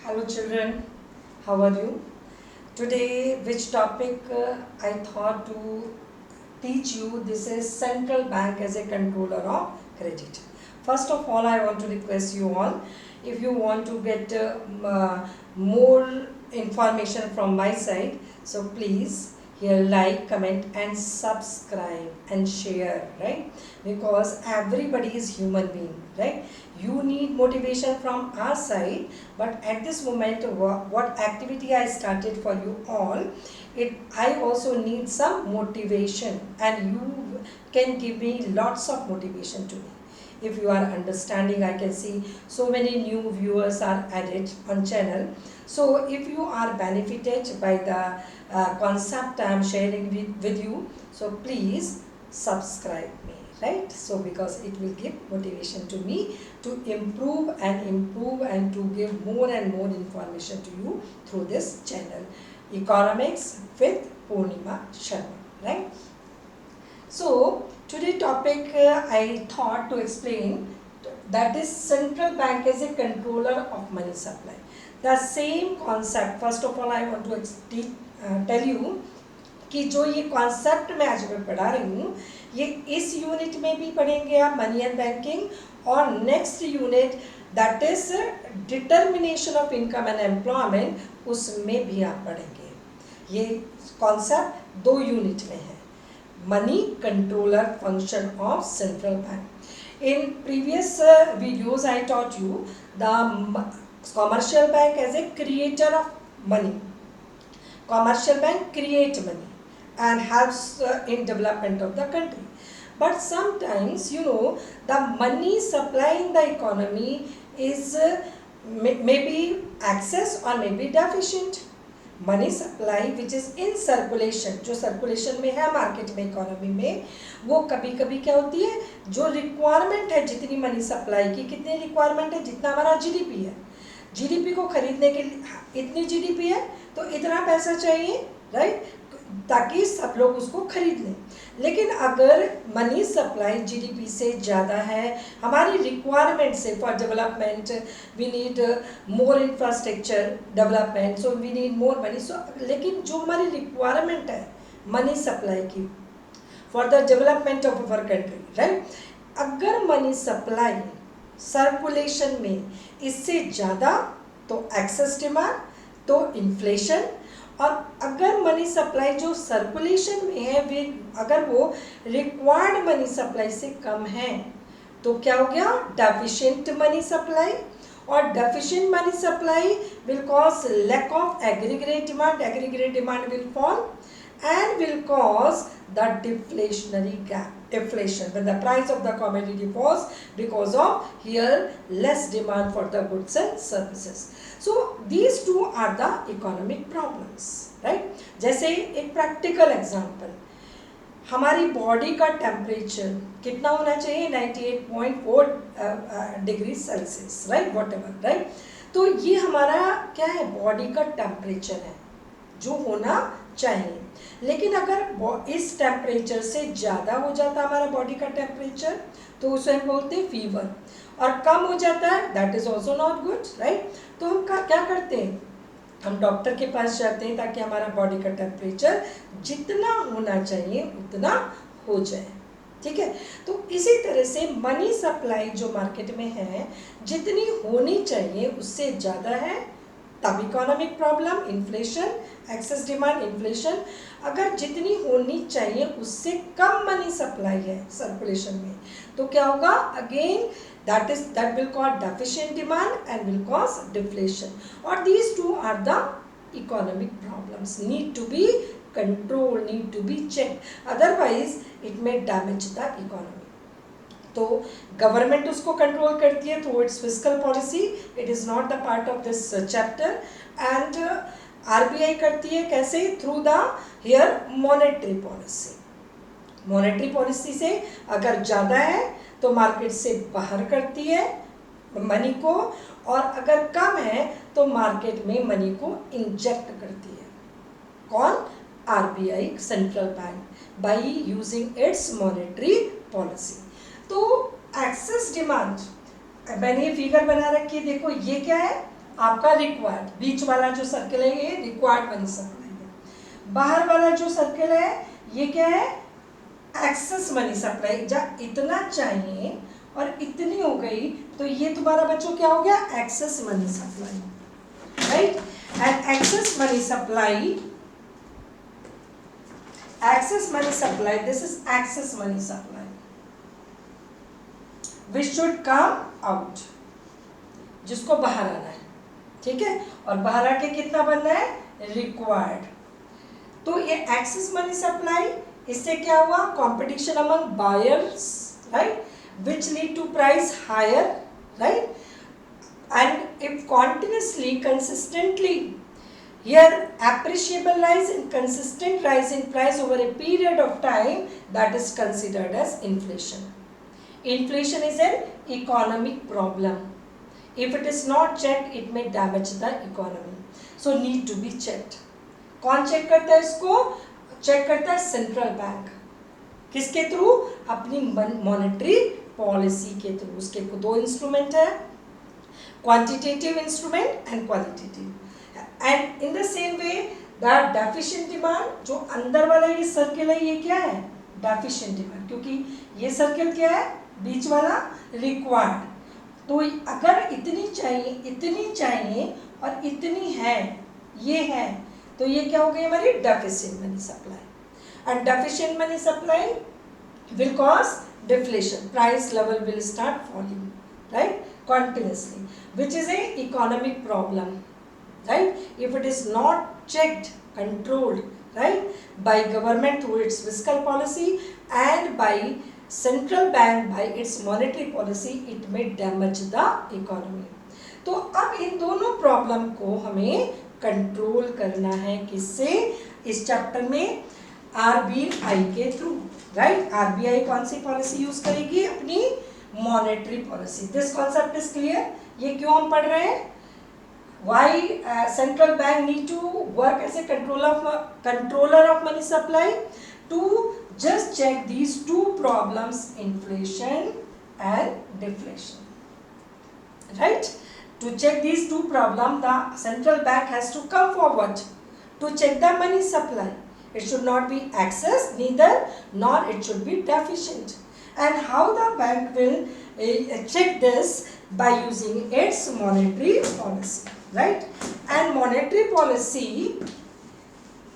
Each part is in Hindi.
Hello children, how are you? Today which topic I thought to teach you, this is central bank as a controller of credit. First of all, I want to request you all, if you want to get more information from my side, so please here like, comment and subscribe and share, right? Because everybody is human being, right? You need motivation from our side, but at this moment what activity I started for you all, I also need some motivation, and you can give me lots of motivation to me. If you are understanding, I can see so many new viewers are added on channel. So if you are benefited by the concept I am sharing with you, so please subscribe me, right? So because it will give motivation to me to improve and to give more and more information to you through this channel, Economics with Purnima Sharma, right? So today topic I thought to explain, that is central bank as a controller of money supply. The same concept, first of all I want to tell you कि जो ये कॉन्सेप्ट मैं आज मैं पढ़ा रही हूँ, ये इस यूनिट में भी पढ़ेंगे आप मनी एंड बैंकिंग, और next unit that is determination of income and employment, उसमें भी आप पढ़ेंगे। ये कॉन्सेप्ट दो यूनिट में है, money controller function of central bank. In previous videos I taught you the commercial bank as a creator of money. Commercial bank create money and helps in development of the country. But sometimes, you know, the money supply in the economy is maybe excess or maybe deficient. Money supply which is in circulation, जो circulation में है मार्केट में, इकोनॉमी में, वो कभी कभी क्या होती है, जो रिक्वायरमेंट है जितनी मनी सप्लाई की, कितनी रिक्वायरमेंट है, जितना हमारा जीडीपी है, जीडीपी को खरीदने के लिए इतनी जीडीपी है तो इतना पैसा चाहिए, राइट, ताकि सब लोग उसको खरीद लें। लेकिन अगर मनी सप्लाई जीडीपी से ज़्यादा है, हमारी रिक्वायरमेंट से for development we need more infrastructure development, so we need more money, so लेकिन जो हमारी रिक्वायरमेंट है मनी सप्लाई की for the development of our country, right, अगर मनी सप्लाई सर्कुलेशन में इससे ज़्यादा तो एक्सेस डिमांड, तो इन्फ्लेशन, और अगर मनी सप्लाई जो सर्कुलेशन में है वे अगर वो रिक्वायर्ड मनी सप्लाई से कम है तो क्या हो गया, डेफिशिएंट मनी सप्लाई, और deficient money supply will cause lack of aggregate demand will fall and will cause the deflationary gap, deflation, when the price of the commodity falls because of here less demand for the goods and services. So these two are the economic problems, right? जैसे एक practical example, हमारी बॉडी का टेम्परेचर कितना होना चाहिए, 98.4 degree Celsius, right, what ever, right. तो ये हमारा क्या है, बॉडी का टेम्परेचर है जो होना चाहिए। लेकिन अगर इस टेम्परेचर से ज़्यादा हो जाता है हमारा बॉडी का टेम्परेचर तो उसे हम बोलते हैं फीवर, और कम हो जाता है that is also not good, right. तो हम क्या करते हैं, हम डॉक्टर के पास जाते हैं ताकि हमारा बॉडी का टेम्परेचर जितना होना चाहिए उतना हो जाए, ठीक है। तो इसी तरह से मनी सप्लाई जो मार्केट में है जितनी होनी चाहिए उससे ज़्यादा है, तब economic problem, inflation, excess demand, inflation. अगर जितनी होनी चाहिए उससे कम मनी सप्लाई है सर्कुलेशन में तो क्या होगा, again that will cause deficient demand and will cause deflation, or these two are the economic problems, need to be controlled, need to be checked, otherwise it may damage the economy. तो गवर्नमेंट उसको कंट्रोल करती है through it's fiscal policy, it is not the part of this chapter, and RBI करती है कैसे, through the here monetary policy. Monetary policy से अगर ज़्यादा है तो मार्केट से बाहर करती है मनी को, और अगर कम है तो मार्केट में मनी को इंजेक्ट करती है। कौन, RBI, central bank, by using its monetary policy. तो एक्सेस डिमांड, मैंने ये फिगर बना रखी है, देखो ये क्या है, आपका रिक्वायर्ड, बीच वाला जो सर्कल है ये रिक्वायर्ड मनी सप्लाई है। बाहर वाला जो सर्कल है ये क्या है, एक्सेस मनी सप्लाई, जब इतना चाहिए और इतनी हो गई तो ये तुम्हारा बच्चों क्या हो गया, access money supply, right. And access money supply, access money supply, this is access money supply which should come out, जिसको बाहर आना है, ठीक है, और बाहर आके कितना बनना है, रिक्वायर्ड। तो ये एक्सेस मनी सप्लाई, इससे क्या हुआ, competition among buyers, right, which lead to price higher, right, and if continuously consistently here appreciable rise and consistent rise in price over a period of time, that is considered as inflation. Inflation is an economic problem. If it is not checked, it may damage the economy, so need to be checked. कौन चेक करता है इसको, चेक करता है सेंट्रल बैंक, किसके थ्रू, अपनी मॉनेटरी पॉलिसी के थ्रू। उसके दो इंस्ट्रूमेंट है, quantitative instrument and qualitative. And in the same way the deficient demand, जो अंदर वाला ये सर्किल है ये क्या है, डेफिशिएंट डिमांड, क्योंकि ये सर्किल क्या है, बीच वाला रिक्वायर्ड। तो अगर इतनी चाहिए और इतनी है, ये है, तो ये क्या हो गई हमारी deficient money supply. And deficient money supply will cause deflation, price level will start falling, right, continuously, which is a economic problem, right, if it is not checked, controlled, right, by government through its fiscal policy and by central bank by its monetary policy, it may damage the economy. तो अब इन दोनों प्रॉब्लम को हमें कंट्रोल करना है, किससे, इस चैप्टर में आरबीआई के थ्रू, राइट। आरबीआई कौन सी पॉलिसी यूज करेगी, अपनी monetary policy. This concept is clear, ये क्यों हम पढ़ रहे हैं, why central bank need to work as a controller of money supply, to just check these two problems, inflation and deflation, right. To check these two problems, the central bank has to come forward to check the money supply. It should not be excess neither, nor it should be deficient. And how the bank will check this, by using its monetary policy, right. And monetary policy,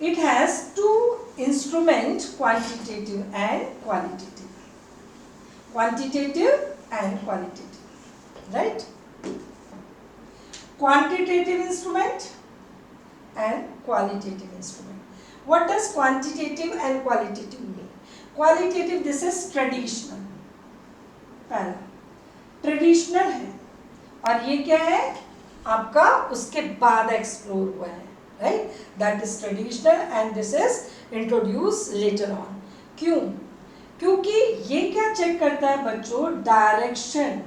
it has two instruments, quantitative and qualitative. Quantitative and qualitative, right. Quantitative instrument and qualitative instrument. What does quantitative and qualitative mean? Qualitative, this is traditional, पहला ट्रेडिशनल है, और ये क्या है आपका उसके बाद एक्सप्लोर हुआ है, right, that is traditional and this is introduce later on. क्यों, क्योंकि ये क्या चेक करता है बच्चों, direction,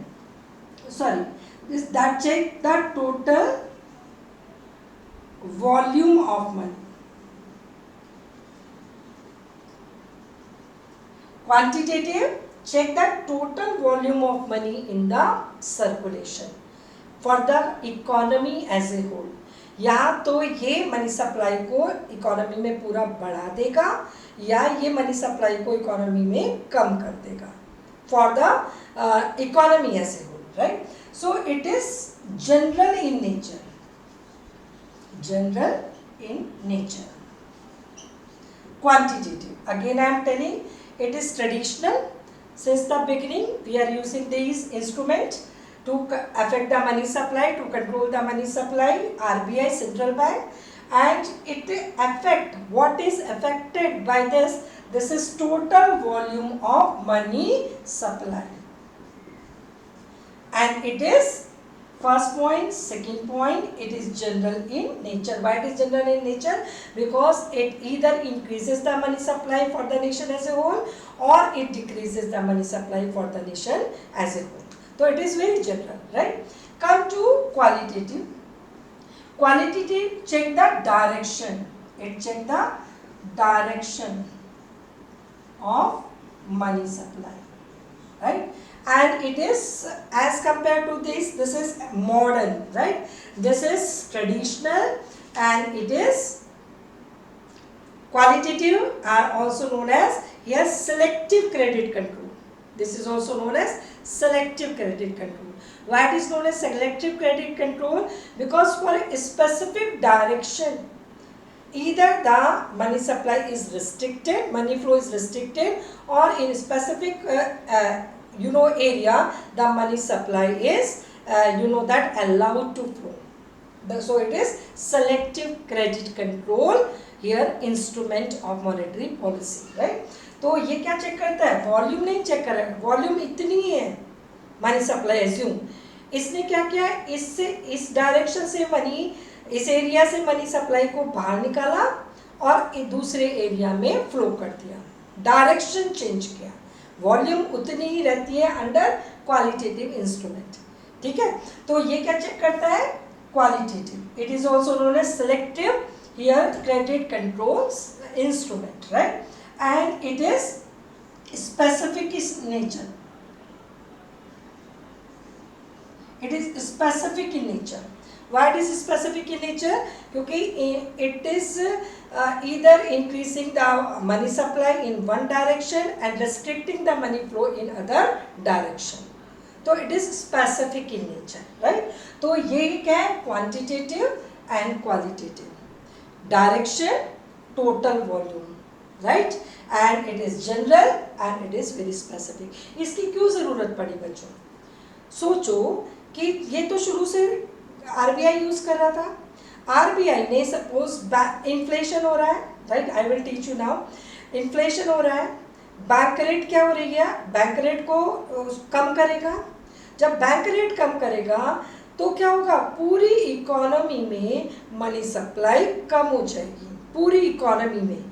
sorry, that check the total volume of money. Quantitative, check the total volume of money in the circulation for the economy as a whole. या तो ये मनी सप्लाई को इकोनॉमी में पूरा बढ़ा देगा, या ये मनी सप्लाई को इकोनॉमी में कम कर देगा, for the economy as a whole, right. So it is general in nature, general in nature. Quantitative, again I am telling, it is traditional. Since the beginning we are using these instruments to affect the money supply, to control the money supply, RBI, central bank, and it affect, what is affected by this, this is total volume of money supply, and it is first point, second point, it is general in nature. Why it is general in nature? Because it either increases the money supply for the nation as a whole, or it decreases the money supply for the nation as a whole. So it is very general, right? Come to qualitative. Qualitative, check the direction. It check the direction of money supply, right? and it is as compared to this is modern, right? This is traditional and it is qualitative, are also known as here selective credit control. This is also known as selective credit control. Why it is known as selective credit control? Because for a specific direction, either the money supply is restricted, money flow is restricted, or in specific area the money supply is that allowed to flow. So it is selective credit control here instrument of monetary policy, right? तो ये क्या चेक करता है? वॉल्यूम नहीं चेक कर रहा है, वॉल्यूम इतनी है मनी सप्लाई एज्यूम, इसने क्या किया, इससे इस डायरेक्शन से मनी, इस एरिया से मनी सप्लाई को बाहर निकाला और दूसरे एरिया में फ्लो कर दिया, डायरेक्शन चेंज किया, वॉल्यूम उतनी ही रहती है अंडर क्वालिटेटिव इंस्ट्रूमेंट, ठीक है? तो ये क्या चेक करता है? Qualitative. It is also known as selective here credit controls instrument, right? And it is specific in nature. It is specific in nature. Why it is specific in nature? क्योंकि it is either increasing the money supply in one direction and restricting the money flow in other direction. तो it is specific in nature, right? तो ये क्या है? Quantitative and qualitative. Direction, total volume, right? And it is general and it is very specific. इसकी क्यों ज़रूरत पड़ी बच्चों? सोचो कि ये तो शुरू से RBI यूज़ कर रहा था, RBI ने सपोज इन्फ्लेशन हो रहा है, right? I will teach you now. Inflation हो रहा है, बैंक रेट क्या हो रही है? बैंक रेट को कम करेगा. जब बैंक रेट कम करेगा तो क्या होगा? पूरी इकोनॉमी में मनी सप्लाई कम हो जाएगी, पूरी इकोनॉमी में,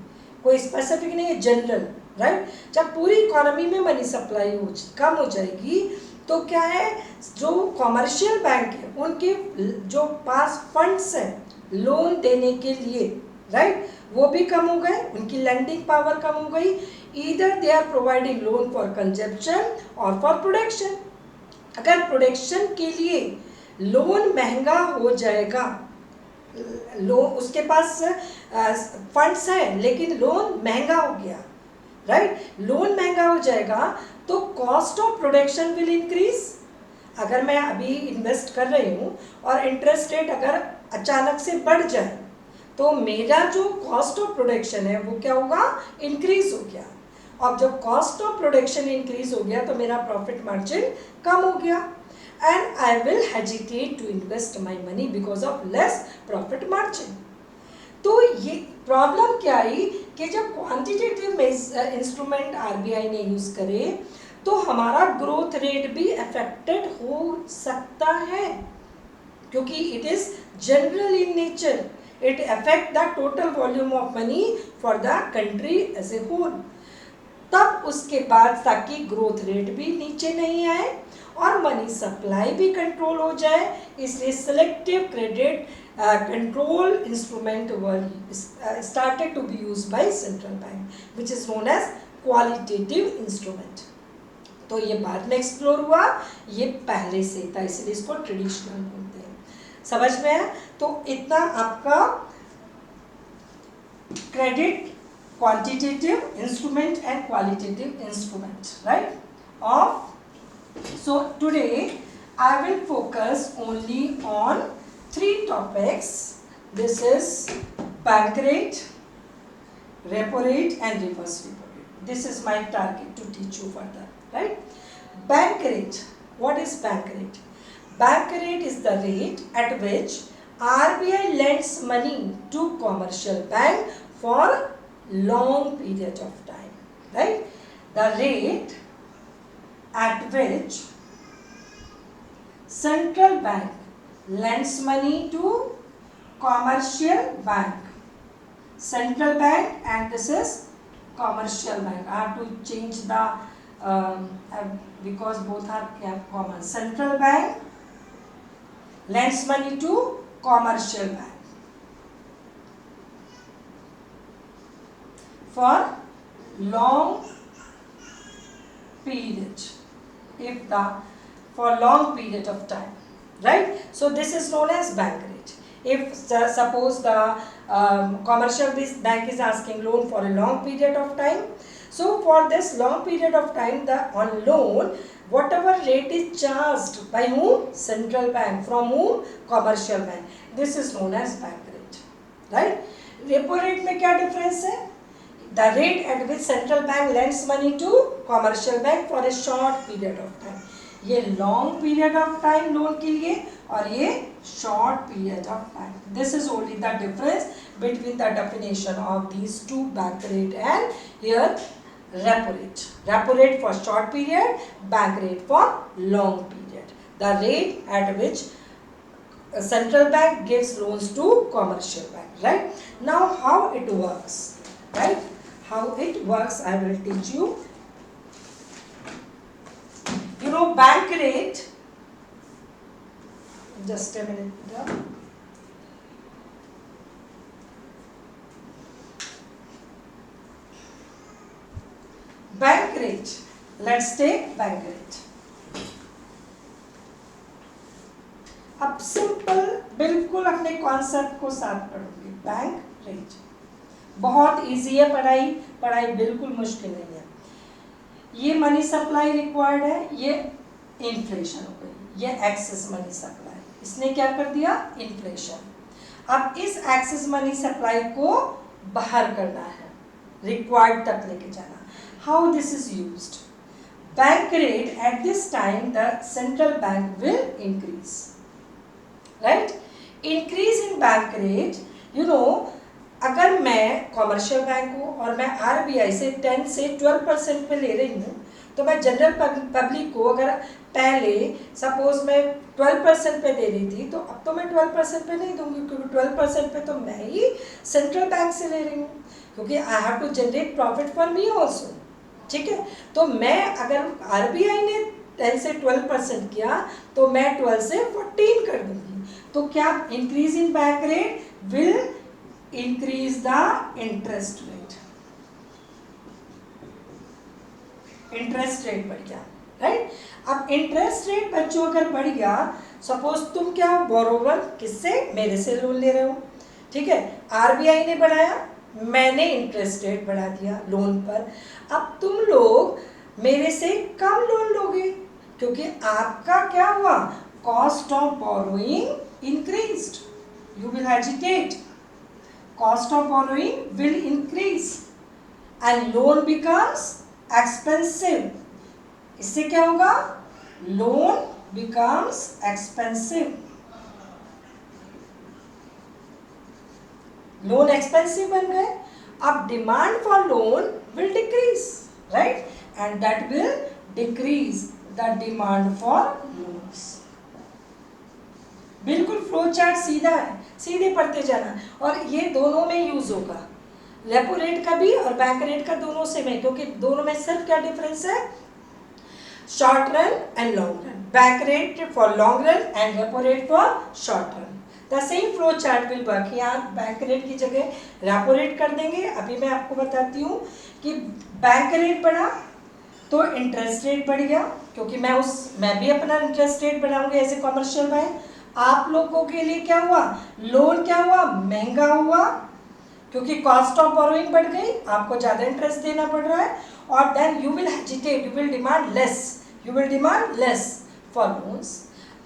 कोई स्पेसिफिक नहीं है, जनरल, राइट? जब पूरी इकोनॉमी में मनी सप्लाई कम हो जाएगी तो क्या है, जो कॉमर्शियल बैंक है उनके जो पास फंड्स हैं लोन देने के लिए, राइट, वो भी कम हो गए, उनकी लैंडिंग पावर कम हो गई. Either they are providing loan for consumption और फॉर प्रोडक्शन. अगर प्रोडक्शन के लिए लोन महंगा हो जाएगा, लोन उसके पास फंड्स हैं लेकिन लोन महंगा हो गया, राइट? लोन महंगा हो जाएगा तो cost of production will increase. अगर मैं अभी इन्वेस्ट कर रही हूँ और इंटरेस्ट रेट अगर अचानक से बढ़ जाए तो मेरा जो कॉस्ट ऑफ प्रोडक्शन है वो क्या होगा? इंक्रीज हो गया. और जब कॉस्ट ऑफ प्रोडक्शन इंक्रीज हो गया तो मेरा प्रॉफिट मार्जिन कम हो गया, and I will hesitate to invest my money because of less profit margin. तो ये प्रॉब्लम क्या आई कि जब क्वांटिटेटिव इंस्ट्रूमेंट RBI ने यूज़ करे तो हमारा ग्रोथ रेट भी अफेक्टेड हो सकता है, क्योंकि it is general in nature, it affect the total volume of money for the country as a whole. तब उसके बाद ताकि ग्रोथ रेट भी नीचे नहीं आए और मनी सप्लाई भी कंट्रोल हो जाए, इसलिए selective credit control instrument were started to be used by central bank, which is known as qualitative instrument. तो ये बाद में एक्सप्लोर हुआ, ये पहले से था, इसलिए इसको ट्रेडिशनल बोलते हैं. समझ में है? तो इतना आपका credit, quantitative instrument and qualitative instrument, right? So today I will focus only on 3 topics. This is bank rate, repo rate and reverse repo rate. This is my target to teach you further, right? Bank rate. What is bank rate? Bank rate is the rate at which RBI lends money to commercial bank for long period of time, right? The rate at which central bank lends money to commercial bank, central bank, and this is commercial bank. I have to change the because both are common. Central bank lends money to commercial bank for long period, if the for long period of time, right? So this is known as bank rate. If suppose the commercial bank is asking loan for a long period of time, so for this long period of time, the on loan whatever rate is charged by whom? Central bank. From whom? Commercial bank. This is known as bank rate, right? Repo rate में क्या difference है? The rate at which central bank lends money to commercial bank for a short period of time. ये long period of time loan के लिए और ये short period of time. This is only the difference between the definition of these two, bank rate and here repo rate. Repo rate for short period, bank rate for long period. The rate at which central bank gives loans to commercial bank, right? Now how it works, right? How it works, I will teach you. You know bank rate, just a minute. Bank rate, let's take bank rate. अब सिंपल बिल्कुल अपने कॉन्सेप्ट को साथ पढ़ोगे. बैंक रेट बहुत इजी है, पढ़ाई बिल्कुल मुश्किल नहीं है. ये मनी सप्लाई रिक्वायर्ड है, ये इन्फ्लेशन हो गई, ये एक्सेस मनी सप्लाई. इसने क्या कर दिया? इन्फ्लेशन. अब इस एक्सेस मनी सप्लाई को बाहर करना है, रिक्वायर्ड तक लेके जाना. How this is used? Bank rate at this time the central bank will increase, right? Increase in bank rate, you know, अगर मैं कॉमर्शियल बैंक हूँ और मैं आरबीआई से 10 से 12% पे ले रही हूँ, तो मैं जनरल पब्लिक को अगर पहले सपोज मैं 12% पे दे रही थी, तो अब तो मैं 12% पे नहीं दूंगी, क्योंकि 12% पे तो मैं ही सेंट्रल बैंक से ले रही हूँ, क्योंकि I have to generate profit for me also. ठीक है, तो मैं अगर आरबीआई ने 10 से 12% किया, तो मैं 12 से 14 कर दूंगी. तो क्या increase in bank rate will increase the interest rate. Interest rate बढ़ गया, राइट? अब इंटरेस्ट रेट बच्चों अगर बढ़ गया, सपोज तुम क्या हो? बोरोवर. किससे? मेरे से लोन ले रहे हो. ठीक है, आरबीआई ने बढ़ाया, मैंने इंटरेस्ट रेट बढ़ा दिया लोन पर. अब तुम लोग मेरे से कम लोन लोगे, क्योंकि आपका क्या हुआ? Cost of borrowing increased. You will agitate. Cost of borrowing will increase and loan becomes expensive. इससे क्या होगा? Loan becomes expensive. Loan expensive बन गए. अब demand for loan will decrease, right? And that will decrease the demand for loans. बिल्कुल फ्लो चार्ट सीधा है, सीधे पढ़ते जाना. और ये दोनों में यूज होगा, रेपो रेट का भी और बैंक रेट का दोनों से में, क्योंकि दोनों में सिर्फ क्या डिफरेंस है? Short run and long run. Bank rate for long run and repo rate for short run. The same flow chart will work. यहाँ बैंक रेट की जगह रेपो रेट कर देंगे. अभी मैं आपको बताती हूँ कि बैंक रेट बढ़ा तो इंटरेस्ट रेट बढ़ गया, क्योंकि मैं भी अपना इंटरेस्ट रेट बढ़ाऊंगी एज ए कॉमर्शियल बैंक. आप लोगों के लिए क्या हुआ? लोन क्या हुआ? महंगा हुआ, क्योंकि कॉस्ट ऑफ बोरोइंग बढ़ गई, आपको ज़्यादा इंटरेस्ट देना पड़ रहा है. और then you will hesitate, you will demand less for loans.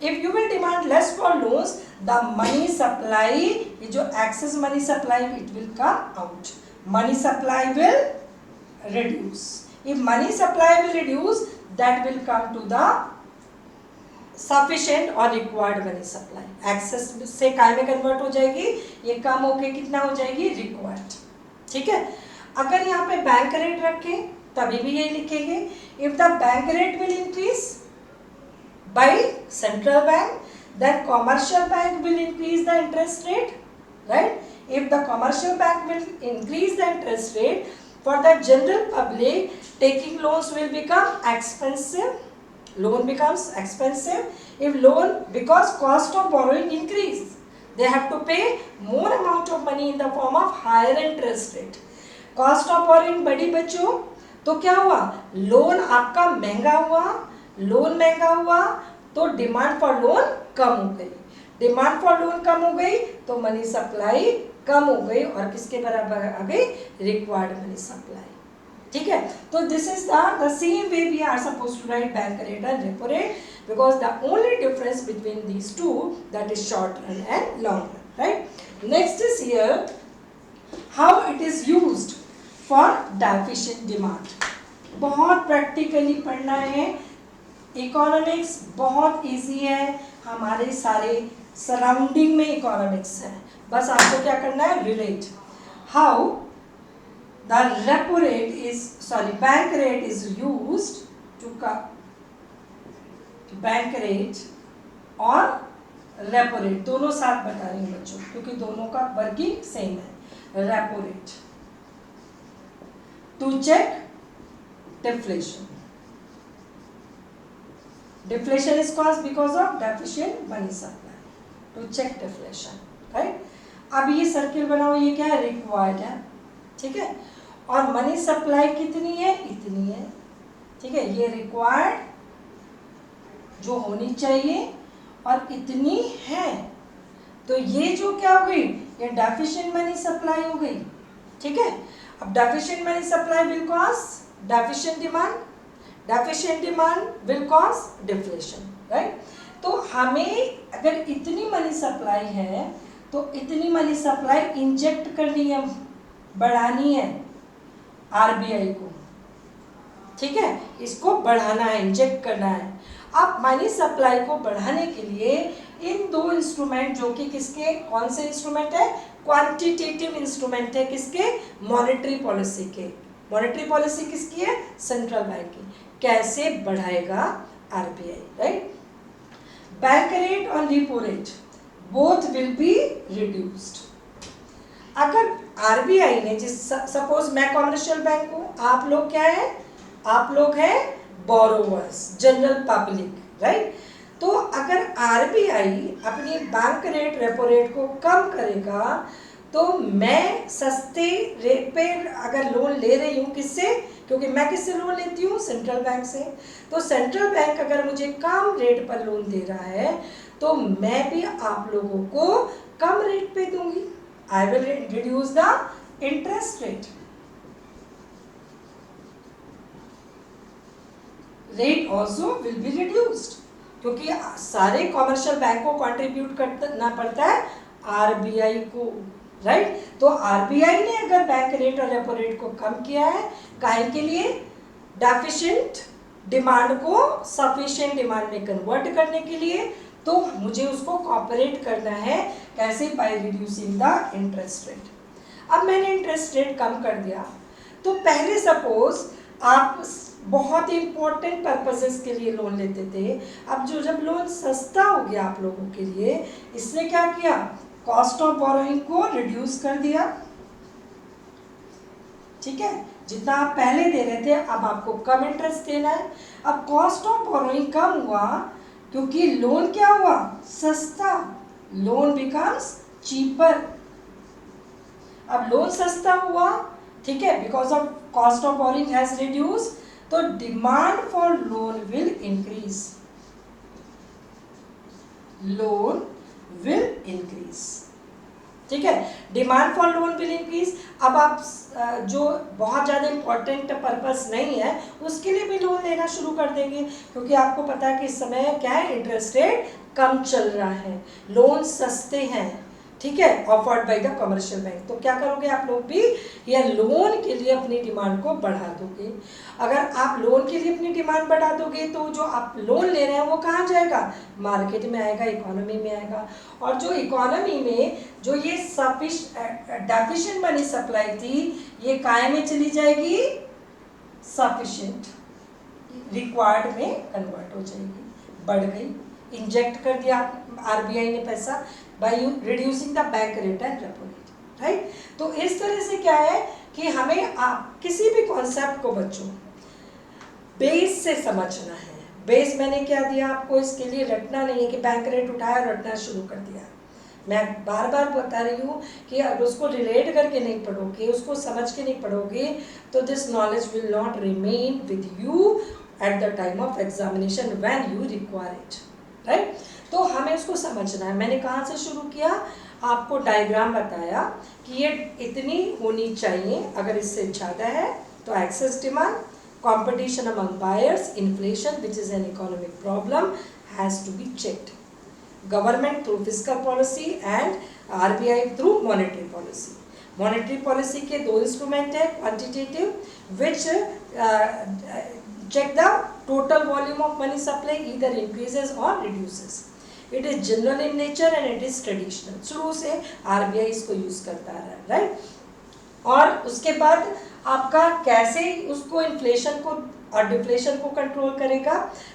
If you will demand less for loans, the money supply, ये जो excess money supply, it will come out. Money supply will reduce. If money supply will reduce, that will come to the sufficient और रिक्वायर्ड मनी सप्लाई. एक्सेस से काय में कन्वर्ट हो जाएगी, ये कम होके कितना हो जाएगी? रिक्वायर्ड. ठीक है, अगर यहाँ पे बैंक रेट रखें तभी भी यही लिखेंगे. If the bank rate will increase by central bank, then commercial bank will increase the interest rate, right? If the commercial bank will increase the interest rate, for the general public taking loans will become expensive. Loan becomes expensive. If loan, because cost of borrowing increase, they have to pay more amount of money in the form of higher interest rate. Cost of borrowing बढ़ी बच्चों, तो क्या हुआ? लोन आपका महंगा हुआ, लोन महंगा हुआ तो डिमांड फॉर लोन कम हो गई, डिमांड फॉर लोन कम हो गई तो मनी सप्लाई कम हो गई, और किसके बराबर आ गई, रिक्वायर्ड मनी सप्लाई। ठीक है, तो this is the same way we are suppose to write bank rate and repo rate, because the only difference between these two that is short run and long run, right. Next is here how it is used for deficient demand. बहुत प्रैक्टिकली पढ़ना है, इकोनॉमिक्स बहुत इजी है, हमारे सारे सराउंडिंग में इकोनॉमिक्स है, बस आपको क्या करना है, relate how the repo rate is bank rate is used to bank rate और रेपो रेट दोनों साथ बता रही हूँ बच्चों, क्योंकि दोनों का वर्किंग सेम है। Repo rate to check deflation, deflation is caused because of deficient money supply, to check deflation, right। अब ये सर्किल बनाओ, ये क्या है, रिक्वायर्ड है, ठीक है, और मनी सप्लाई कितनी है, इतनी है, ठीक है, ये रिक्वायर्ड जो होनी चाहिए और इतनी है, तो ये जो क्या हो गई, ये डेफिशिएंट मनी सप्लाई हो गई, ठीक है। अब deficient money supply will cause deficient demand, deficient demand will cause deflation, right. तो हमें अगर इतनी मनी सप्लाई है तो इतनी मनी सप्लाई इंजेक्ट करनी है, बढ़ानी है आरबीआई को, ठीक है, इसको बढ़ाना है, इंजेक्ट करना है। अब मनी सप्लाई को बढ़ाने के लिए इन दो इंस्ट्रूमेंट, जो कि किसके, कौन से इंस्ट्रूमेंट है, क्वांटिटेटिव इंस्ट्रूमेंट है, किसके, मॉनेटरी पॉलिसी के। मॉनेटरी पॉलिसी किसकी है, सेंट्रल बैंक की। कैसे बढ़ाएगा आरबीआई, राइट। बैंक रेट और repo rate both will be reduced. अगर आरबीआई ने, जिस सपोज मैं कॉमर्शियल बैंक हूँ, आप लोग क्या है, आप लोग हैं बोरोवर्स, जनरल पब्लिक, राइट। तो अगर आरबीआई अपनी बैंक रेट रेपो रेट को कम करेगा तो मैं सस्ते रेट पे अगर लोन ले रही हूँ, किससे, क्योंकि मैं किससे लोन लेती हूँ, सेंट्रल बैंक से, तो सेंट्रल बैंक अगर मुझे कम रेट पर लोन दे रहा है तो मैं भी आप लोगों को कम रेट पे दूंगी, I will reduce the interest rate, rate also will be reduced, क्योंकि सारे कॉमर्शियल बैंक को कॉन्ट्रीब्यूट करना पड़ता है आरबीआई को, राइट। तो आरबीआई ने अगर बैंक रेट और रेपो रेट को कम किया है, काहे के लिए, डेफिशिएंट डिमांड को सफिशिएंट डिमांड में कन्वर्ट करने के लिए, तो मुझे उसको कॉपरेट करना है, कैसे, by reducing the interest rate. अब मैंने इंटरेस्ट रेट कम कर दिया, तो पहले सपोज आप बहुत ही इंपॉर्टेंट पर्पसेस के लिए लोन लेते थे, अब जब लोन सस्ता हो गया आप लोगों के लिए, इसने क्या किया, कॉस्ट ऑफ बोरोइंग को रिड्यूस कर दिया, ठीक है, जितना आप पहले दे रहे थे अब आपको कम इंटरेस्ट देना है। अब कॉस्ट ऑफ बोरोइंग कम हुआ क्योंकि लोन क्या हुआ, सस्ता, लोन बिकम्स चीपर। अब लोन सस्ता हुआ, ठीक है, because of cost of borrowing has reduce, तो demand for loan will increase, loan will increase, ठीक है, demand for loan will increase. अब आप जो बहुत ज़्यादा इंपॉर्टेंट पर्पस नहीं है उसके लिए भी लोन लेना शुरू कर देंगे, क्योंकि आपको पता है कि इस समय क्या है, इंटरेस्ट रेट कम चल रहा है, लोन सस्ते हैं, ठीक है, offered by the commercial bank. तो क्या करोगे आप लोग भी, या लोन के लिए अपनी डिमांड को बढ़ा दोगे। अगर आप लोन के लिए अपनी डिमांड बढ़ा दोगे तो जो आप लोन ले रहे हैं वो कहाँ जाएगा, मार्केट में आएगा, इकोनॉमी में आएगा, और जो इकोनॉमी में जो ये डेफिशिएंट मनी सप्लाई थी, ये काय में चली जाएगी, सफिशिएंट रिक्वायर्ड में कन्वर्ट हो जाएगी, बढ़ गई, इंजेक्ट कर दिया आरबीआई ने पैसा by reducing the bank rate and repo rate, right। तो इस तरह से क्या है कि हमें किसी भी कॉन्सेप्ट को बच्चों बेस से समझना है। बेस मैंने क्या दिया आपको, इसके लिए रटना नहीं है कि बैंक रेट उठाया रटना शुरू कर दिया। मैं बार बार बता रही हूँ कि अगर उसको रिलेट करके नहीं पढ़ोगे, उसको समझ के नहीं पढ़ोगे, तो this knowledge will not remain with you at the time of examination when you require it, right? तो हमें इसको समझना है। मैंने कहाँ से शुरू किया, आपको डायग्राम बताया कि ये इतनी होनी चाहिए, अगर इससे ज़्यादा है तो excess demand, competition among buyers, inflation which is an economic problem has to be checked. Government through fiscal policy and RBI through monetary policy. Monetary policy के दो इंस्ट्रूमेंट है, quantitative which check the total volume of money supply either increases or reduces. It is general in nature and it is traditional. शुरू से RBI इसको यूज करता रहा है, राइट? और उसके बाद आपका कैसे उसको इन्फ्लेशन को और डिफ्लेशन को कंट्रोल करेगा,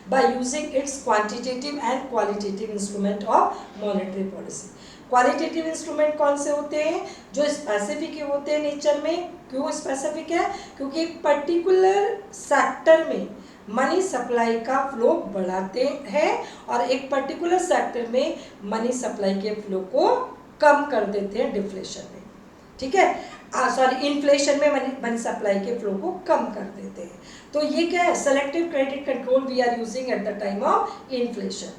by using its quantitative and qualitative instrument of monetary policy. Qualitative instrument कौन से होते हैं, जो स्पेसिफिक होते हैं नेचर में। क्यों स्पेसिफिक है, क्योंकि एक पर्टिकुलर सेक्टर में मनी सप्लाई का फ्लो बढ़ाते हैं और एक पर्टिकुलर सेक्टर में मनी सप्लाई के फ्लो को कम कर देते हैं डिफ्लेशन में, ठीक है, सॉरी इन्फ्लेशन में मनी सप्लाई के फ्लो को कम कर देते हैं। तो ये क्या है, selective credit control we are using at the time of inflation,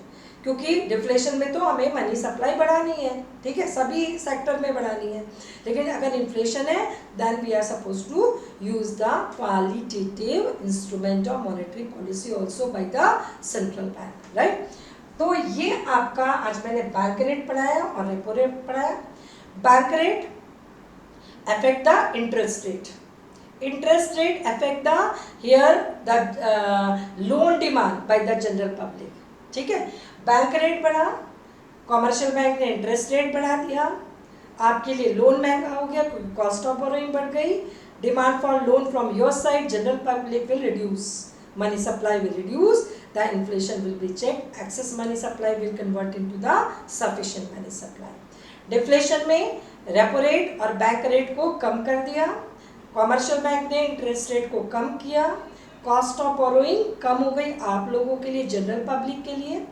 क्योंकि डिफ्लेशन में तो हमें मनी सप्लाई बढ़ानी है, ठीक है, सभी सेक्टर में बढ़ानी है, लेकिन अगर इन्फ्लेशन है then we are suppose to use the qualitative instrument of monetary policy also by the central bank, right. तो ये आपका आज मैंने बैंक रेट पढ़ाया और रेपो रेट पढ़ाया। Bank rate affect the interest rate. Interest rate affect the here the loan demand by the general public, ठीक है। बैंक रेट बढ़ा, कॉमर्शियल बैंक ने इंटरेस्ट रेट बढ़ा दिया, आपके लिए लोन महंगा हो गया, कॉस्ट ऑफ बोरोइंग बढ़ गई, demand for loan from your side general public will reduce, money supply will reduce, the inflation will be checked, excess money supply will convert into the sufficient money supply. Deflation में रेपो रेट और बैंक रेट को कम कर दिया, कॉमर्शियल बैंक ने इंटरेस्ट रेट को कम किया, कॉस्ट ऑफ बोरोइंग कम हो गई आप लोगों के लिए, जनरल पब्लिक के लिए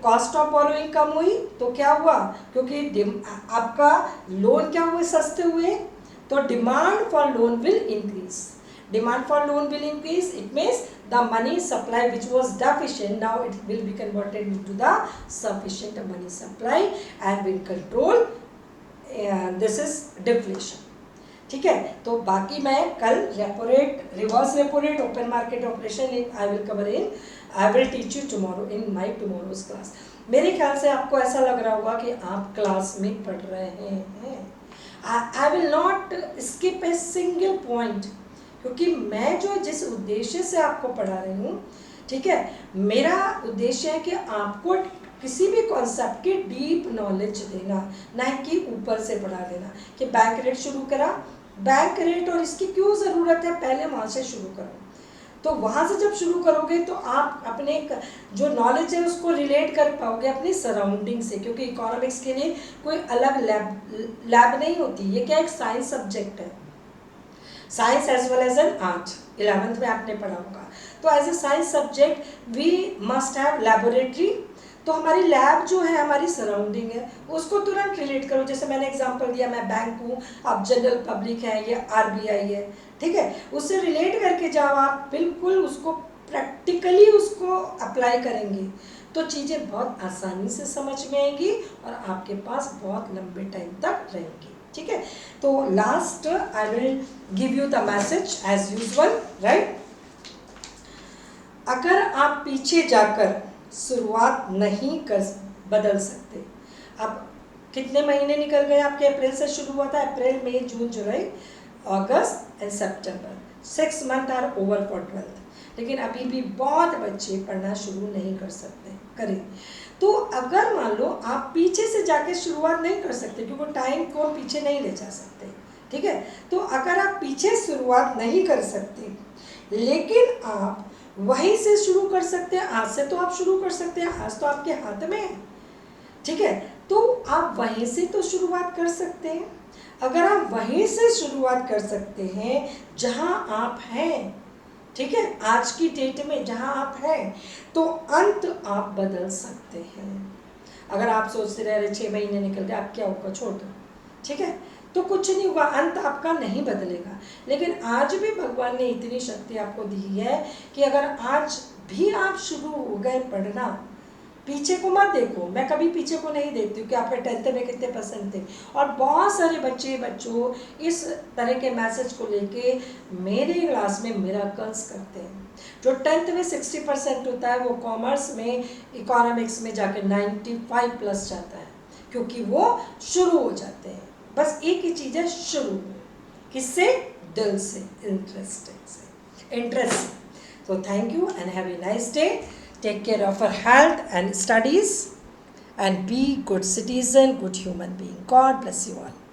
कॉस्ट ऑफ बोरोइंग कम हुई तो क्या हुआ, क्योंकि आपका लोन क्या हुए, सस्ते हुए, तो demand for loan will increase, demand for loan will increase, it means the money supply which was deficient now it will be converted into the sufficient money supply and will control this is deflation, ठीक है। तो बाकी मैं कल repo rate, reverse repo rate, open market operation I will cover in, I will teach you tomorrow in my tomorrow's class. मेरे ख्याल से आपको ऐसा लग रहा होगा कि आप क्लास में पढ़ रहे हैं, I will not skip a single point, क्योंकि मैं जो जिस उद्देश्य से आपको पढ़ा रही हूँ, ठीक है, मेरा उद्देश्य है कि आपको किसी भी कॉन्सेप्ट की डीप नॉलेज देना, ना कि ऊपर से पढ़ा देना कि बैंक रेट शुरू करा, बैंक रेट और इसकी क्यों ज़रूरत है, पहले वहाँ से शुरू करो। तो वहाँ से जब शुरू करोगे तो आप अपने जो नॉलेज है उसको रिलेट कर पाओगे अपनी सराउंडिंग से, क्योंकि इकोनॉमिक्स के लिए कोई अलग लैब नहीं होती, ये क्या एक साइंस सब्जेक्ट है, science as well as an art, 11th में आपने पढ़ा होगा। तो as a science subject we must have laboratory, तो हमारी लैब जो है हमारी सराउंडिंग है, उसको तुरंत रिलेट करो। जैसे मैंने एग्जांपल दिया, मैं बैंक हूँ, आप जनरल पब्लिक है, ये RBI है, ठीक है, उससे रिलेट करके जाओ, आप बिल्कुल उसको प्रैक्टिकली उसको अप्लाई करेंगे तो चीज़ें बहुत आसानी से समझ में आएंगी और आपके पास बहुत लंबे टाइम तक रहेंगी, ठीक है। तो last I will give you the message as usual, right. अगर आप पीछे जाकर शुरुआत नहीं कर बदल सकते, अब कितने महीने निकल गए आपके, अप्रैल से शुरू हुआ था, अप्रैल मई जून जुलाई अगस्त एंड सितंबर, 6 month are over for 12th, लेकिन अभी भी बहुत बच्चे पढ़ना शुरू नहीं कर सकते, करें। तो अगर मान लो आप पीछे से जाके शुरुआत नहीं कर सकते, क्योंकि टाइम को पीछे नहीं ले जा सकते, ठीक है, तो अगर आप पीछे शुरुआत नहीं कर सकते लेकिन आप वहीं से शुरू कर सकते हैं, आज से तो आप शुरू कर सकते हैं, आज तो आपके हाथ में है, ठीक है, तो आप वहीं से तो शुरुआत कर सकते हैं। अगर आप वहीं से शुरुआत कर सकते हैं जहां आप हैं, ठीक है, आज की डेट में जहां आप हैं, तो अंत आप बदल सकते हैं। अगर आप सोचते रहे 6 महीने निकल गए, आप क्या होगा, छोड़ दो, ठीक है, तो कुछ नहीं होगा, अंत आपका नहीं बदलेगा। लेकिन आज भी भगवान ने इतनी शक्ति आपको दी है कि अगर आज भी आप शुरू हो गए पढ़ना, पीछे को मत देखो, मैं कभी पीछे को नहीं देखती हूँ कि आपके 10th में कितने परसेंट थे। और बहुत सारे बच्चों इस तरह के मैसेज को लेके मेरे क्लास में मिरेकल्स करते हैं। जो 10th में 60% होता है, वो कॉमर्स में, इकोनॉमिक्स में जाके 95 प्लस जाता है, क्योंकि वो शुरू हो जाते हैं। बस एक ही चीज़ है, शुरू। किससे? दिल से, इंटरेस्ट से। So thank you and have a nice day. Take care of your health and studies and be good citizen, good human being. God bless you all.